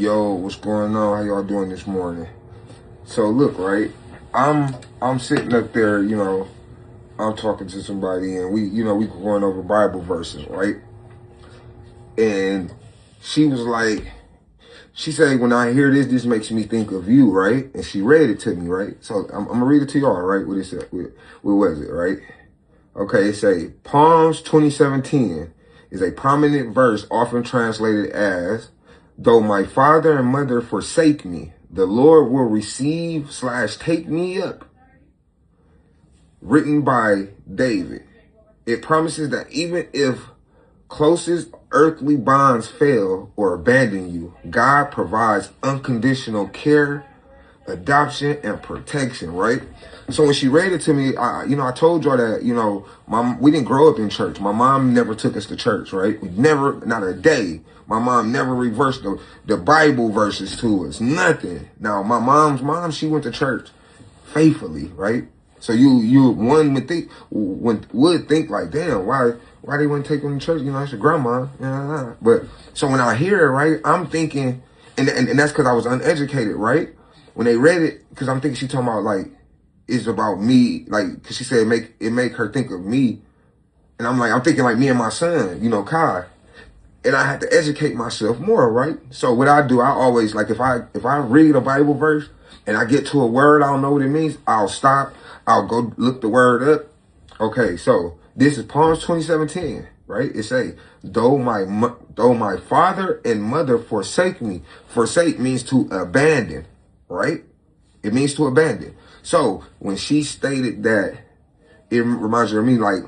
Yo, what's going on? How y'all doing this morning? So look, right? I'm sitting up there, I'm talking to somebody and we going over Bible verses, right? And she was like, she said, when I hear this makes me think of you, right? And she read it to me, right? So I'm gonna read it to y'all, right? What it said, what was it, right? Okay, it say, Psalms 27:10 is a prominent verse often translated as, though my father and mother forsake me, the Lord will receive/take me up. Written by David. It promises that even if closest earthly bonds fail or abandon you, God provides unconditional care, adoption, and protection, right? So when she read it to me, I told y'all that, we didn't grow up in church. My mom never took us to church, right? We never, not a day. My mom never reversed the Bible verses to us, nothing. Now, my mom's mom, she went to church faithfully, right? So one would think like, damn, why they wouldn't take them to church? It's your grandma. But so when I hear it, right, I'm thinking, and that's because I was uneducated, right? When they read it, because I'm thinking she talking about like, it's about me, like, because she said it make her think of me. And I'm thinking like me and my son, Kai. And I had to educate myself more, right? So what I do, I always, like, if I read a Bible verse and I get to a word, I don't know what it means, I'll stop, I'll go look the word up. Okay, so this is Psalms 27:10, right? It say, though my father and mother forsake me. Forsake means to abandon, right? It means to abandon. So when she stated that, it reminds you of me, like,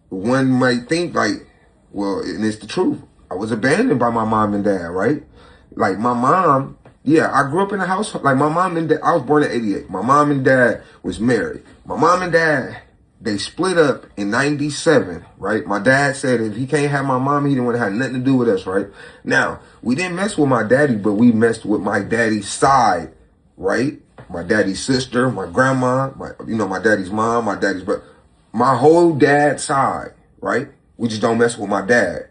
one might think like, well, and it's the truth. I was abandoned by my mom and dad, right? Like my mom, yeah, I grew up in a house, like my mom and dad, I was born in 88. My mom and dad was married. My mom and dad, they split up in 97, right? My dad said if he can't have my mom, he didn't want to have nothing to do with us, right? Now, we didn't mess with my daddy, but we messed with my daddy's side, right? My daddy's sister, my grandma, my daddy's mom, but my whole dad's side, right? We just don't mess with my dad.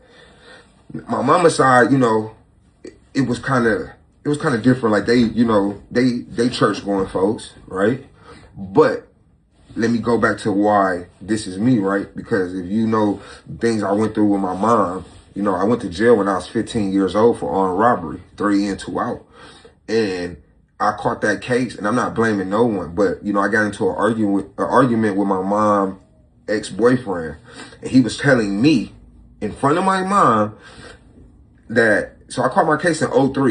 My mama's side, it was kind of different. Like they church going folks, right? But let me go back to why this is me, right? Because if you know things I went through with my mom, I went to jail when I was 15 years old for armed robbery, 3 in, 2 out. And I caught that case, and I'm not blaming no one, but I got into an argument with my mom ex-boyfriend, and he was telling me in front of my mom that, so I caught my case in 03.